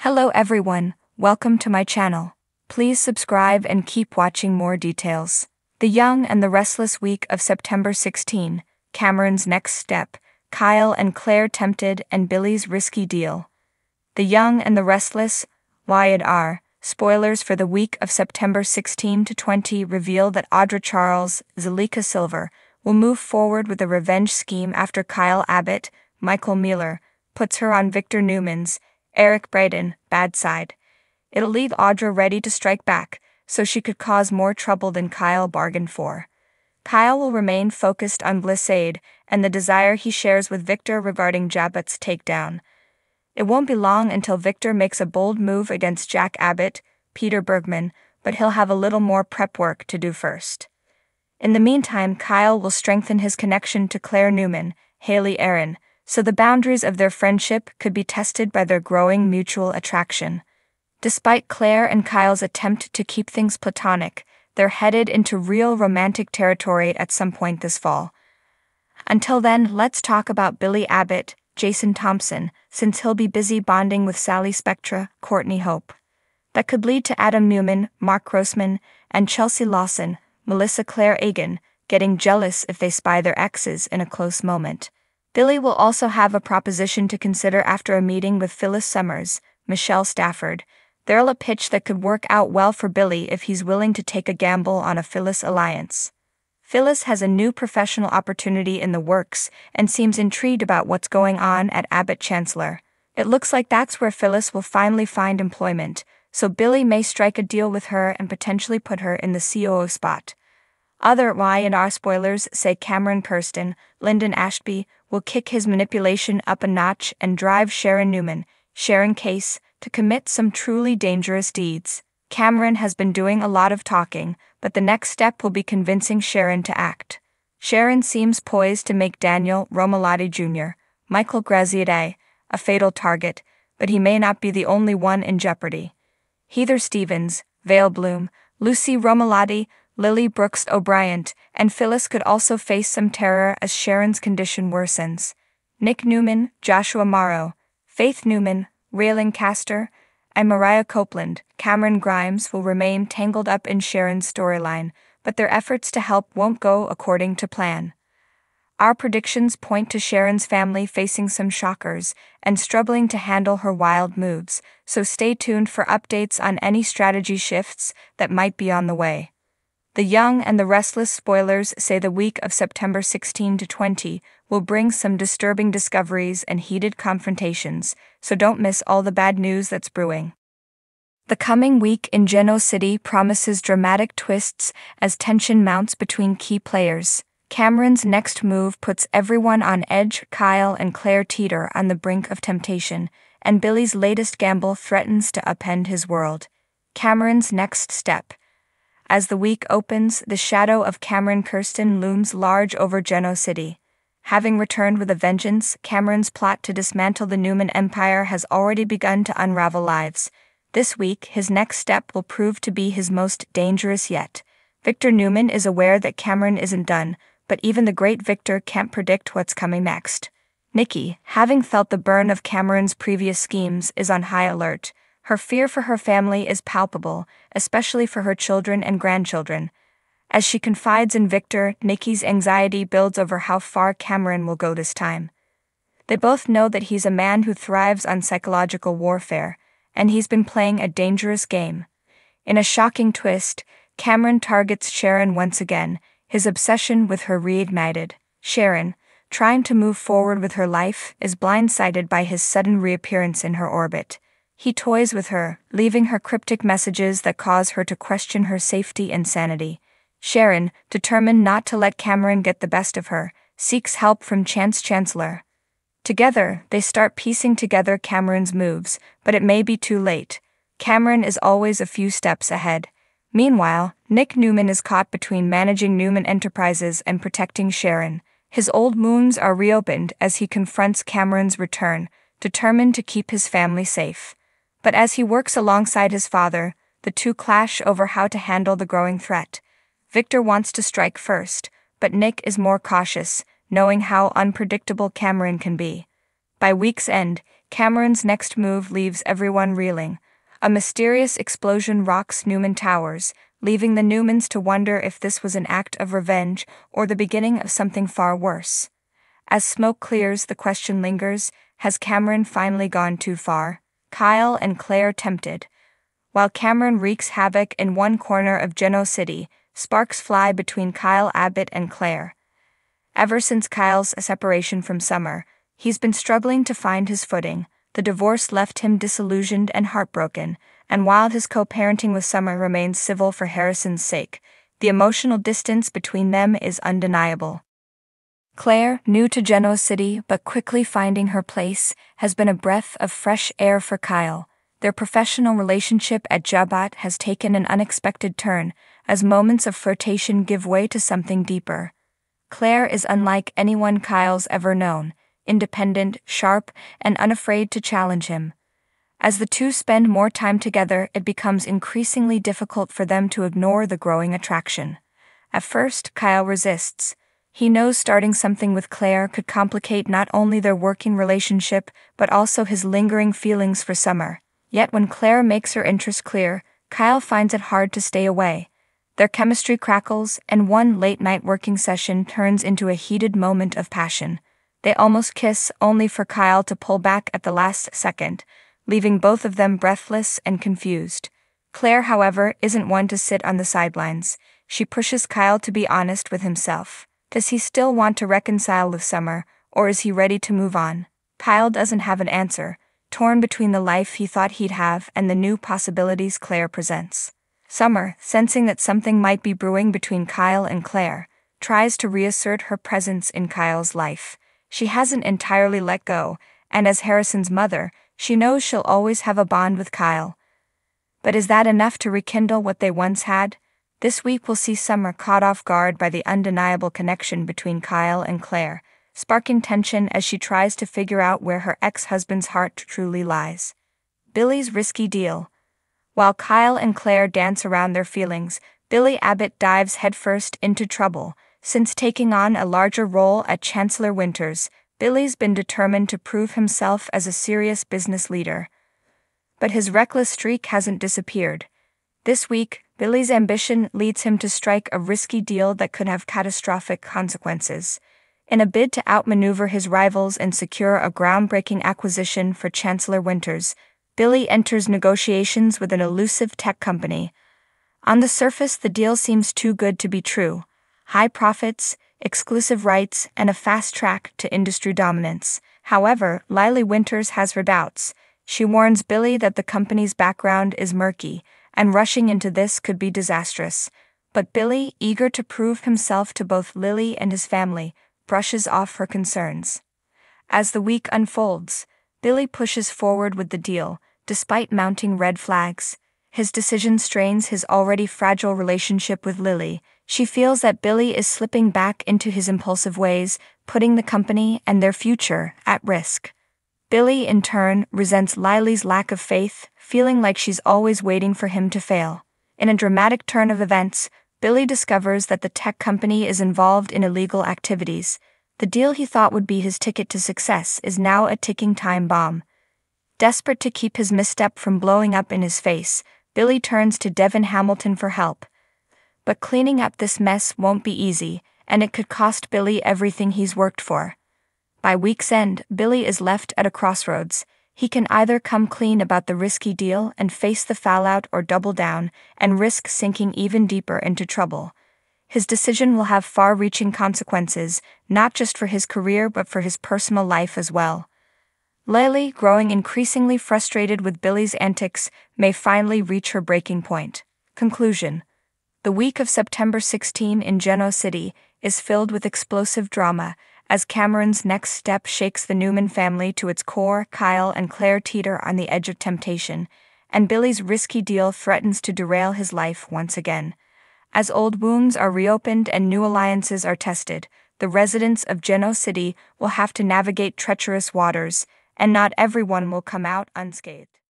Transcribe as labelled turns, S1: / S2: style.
S1: Hello everyone, welcome to my channel. Please subscribe and keep watching more details. The Young and the Restless week of September 16, Cameron's next step, Kyle and Claire tempted and Billy's risky deal. The Young and the Restless, Y&R, spoilers for the week of September 16 to 20 reveal that Audra Charles, Zalika Silver, will move forward with a revenge scheme after Kyle Abbott, Michael Mueller, puts her on Victor Newman's, Eric Braeden, bad side. It'll leave Audra ready to strike back, so she could cause more trouble than Kyle bargained for. Kyle will remain focused on Blissade and the desire he shares with Victor regarding Jabba's takedown. It won't be long until Victor makes a bold move against Jack Abbott, Peter Bergman, but he'll have a little more prep work to do first. In the meantime, Kyle will strengthen his connection to Claire Newman, Haley Aaron, so the boundaries of their friendship could be tested by their growing mutual attraction. Despite Claire and Kyle's attempt to keep things platonic, they're headed into real romantic territory at some point this fall. Until then, let's talk about Billy Abbott, Jason Thompson, since he'll be busy bonding with Sally Spectra, Courtney Hope. That could lead to Adam Newman, Mark Grossman, and Chelsea Lawson, Melissa Claire Egan, getting jealous if they spy their exes in a close moment. Billy will also have a proposition to consider after a meeting with Phyllis Summers, Michelle Stafford. There'll a pitch that could work out well for Billy if he's willing to take a gamble on a Phyllis alliance. Phyllis has a new professional opportunity in the works and seems intrigued about what's going on at Abbott Chancellor. It looks like that's where Phyllis will finally find employment, so Billy may strike a deal with her and potentially put her in the COO spot. Other Y&R spoilers say Cameron Kirsten, Lyndon Ashby, will kick his manipulation up a notch and drive Sharon Newman, Sharon Case, to commit some truly dangerous deeds. Cameron has been doing a lot of talking, but the next step will be convincing Sharon to act. Sharon seems poised to make Daniel Romalotti Jr., Michael Graziadei, a fatal target, but he may not be the only one in jeopardy. Heather Stevens, Vale Bloom, Lucy Romalotti, Lily Brooks O'Brien, and Phyllis could also face some terror as Sharon's condition worsens. Nick Newman, Joshua Morrow, Faith Newman, Raylan Castor, and Mariah Copeland, Cameron Grimes will remain tangled up in Sharon's storyline, but their efforts to help won't go according to plan. Our predictions point to Sharon's family facing some shockers and struggling to handle her wild moves, so stay tuned for updates on any strategy shifts that might be on the way. The Young and the Restless spoilers say the week of September 16 to 20 will bring some disturbing discoveries and heated confrontations, so don't miss all the bad news that's brewing. The coming week in Geno City promises dramatic twists as tension mounts between key players. Cameron's next move puts everyone on edge. Kyle and Claire teeter on the brink of temptation, and Billy's latest gamble threatens to upend his world. Cameron's next step. As the week opens, the shadow of Cameron Kirsten looms large over Geno City. Having returned with a vengeance, Cameron's plot to dismantle the Newman Empire has already begun to unravel lives. This week, his next step will prove to be his most dangerous yet. Victor Newman is aware that Cameron isn't done, but even the great Victor can't predict what's coming next. Nikki, having felt the burn of Cameron's previous schemes, is on high alert. Her fear for her family is palpable, especially for her children and grandchildren. As she confides in Victor, Nikki's anxiety builds over how far Cameron will go this time. They both know that he's a man who thrives on psychological warfare, and he's been playing a dangerous game. In a shocking twist, Cameron targets Sharon once again, his obsession with her reignited. Sharon, trying to move forward with her life, is blindsided by his sudden reappearance in her orbit. He toys with her, leaving her cryptic messages that cause her to question her safety and sanity. Sharon, determined not to let Cameron get the best of her, seeks help from Chancellor. Together, they start piecing together Cameron's moves, but it may be too late. Cameron is always a few steps ahead. Meanwhile, Nick Newman is caught between managing Newman Enterprises and protecting Sharon. His old wounds are reopened as he confronts Cameron's return, determined to keep his family safe. But as he works alongside his father, the two clash over how to handle the growing threat. Victor wants to strike first, but Nick is more cautious, knowing how unpredictable Cameron can be. By week's end, Cameron's next move leaves everyone reeling. A mysterious explosion rocks Newman Towers, leaving the Newmans to wonder if this was an act of revenge or the beginning of something far worse. As smoke clears, the question lingers: has Cameron finally gone too far? Kyle and Claire tempted. While Cameron wreaks havoc in one corner of Genoa City, sparks fly between Kyle Abbott and Claire. Ever since Kyle's separation from Summer, he's been struggling to find his footing. The divorce left him disillusioned and heartbroken, and while his co-parenting with Summer remains civil for Harrison's sake, the emotional distance between them is undeniable. Claire, new to Genoa City but quickly finding her place, has been a breath of fresh air for Kyle. Their professional relationship at Jabat has taken an unexpected turn, as moments of flirtation give way to something deeper. Claire is unlike anyone Kyle's ever known, independent, sharp, and unafraid to challenge him. As the two spend more time together, it becomes increasingly difficult for them to ignore the growing attraction. At first, Kyle resists. He knows starting something with Claire could complicate not only their working relationship but also his lingering feelings for Summer. Yet when Claire makes her interest clear, Kyle finds it hard to stay away. Their chemistry crackles, and one late-night working session turns into a heated moment of passion. They almost kiss, only for Kyle to pull back at the last second, leaving both of them breathless and confused. Claire, however, isn't one to sit on the sidelines. She pushes Kyle to be honest with himself. Does he still want to reconcile with Summer, or is he ready to move on? Kyle doesn't have an answer, torn between the life he thought he'd have and the new possibilities Claire presents. Summer, sensing that something might be brewing between Kyle and Claire, tries to reassert her presence in Kyle's life. She hasn't entirely let go, and as Harrison's mother, she knows she'll always have a bond with Kyle. But is that enough to rekindle what they once had? This week we'll see Summer caught off guard by the undeniable connection between Kyle and Claire, sparking tension as she tries to figure out where her ex-husband's heart truly lies. Billy's risky deal. While Kyle and Claire dance around their feelings, Billy Abbott dives headfirst into trouble. Since taking on a larger role at Chancellor Winters, Billy's been determined to prove himself as a serious business leader. But his reckless streak hasn't disappeared. This week, Billy's ambition leads him to strike a risky deal that could have catastrophic consequences. In a bid to outmaneuver his rivals and secure a groundbreaking acquisition for Chancellor Winters, Billy enters negotiations with an elusive tech company. On the surface, the deal seems too good to be true. High profits, exclusive rights, and a fast track to industry dominance. However, Lily Winters has her doubts. She warns Billy that the company's background is murky, and rushing into this could be disastrous. But Billy, eager to prove himself to both Lily and his family, brushes off her concerns. As the week unfolds, Billy pushes forward with the deal, despite mounting red flags. His decision strains his already fragile relationship with Lily. She feels that Billy is slipping back into his impulsive ways, putting the company and their future at risk. Billy, in turn, resents Lily's lack of faith, feeling like she's always waiting for him to fail. In a dramatic turn of events, Billy discovers that the tech company is involved in illegal activities. The deal he thought would be his ticket to success is now a ticking time bomb. Desperate to keep his misstep from blowing up in his face, Billy turns to Devin Hamilton for help. But cleaning up this mess won't be easy, and it could cost Billy everything he's worked for. By week's end, Billy is left at a crossroads. He can either come clean about the risky deal and face the fallout, or double down and risk sinking even deeper into trouble. His decision will have far-reaching consequences, not just for his career but for his personal life as well. Lily, growing increasingly frustrated with Billy's antics, may finally reach her breaking point. Conclusion. The week of September 16 in Genoa City is filled with explosive drama, as Cameron's next step shakes the Newman family to its core. Kyle and Claire teeter on the edge of temptation, and Billy's risky deal threatens to derail his life once again. As old wounds are reopened and new alliances are tested, the residents of Genoa City will have to navigate treacherous waters, and not everyone will come out unscathed.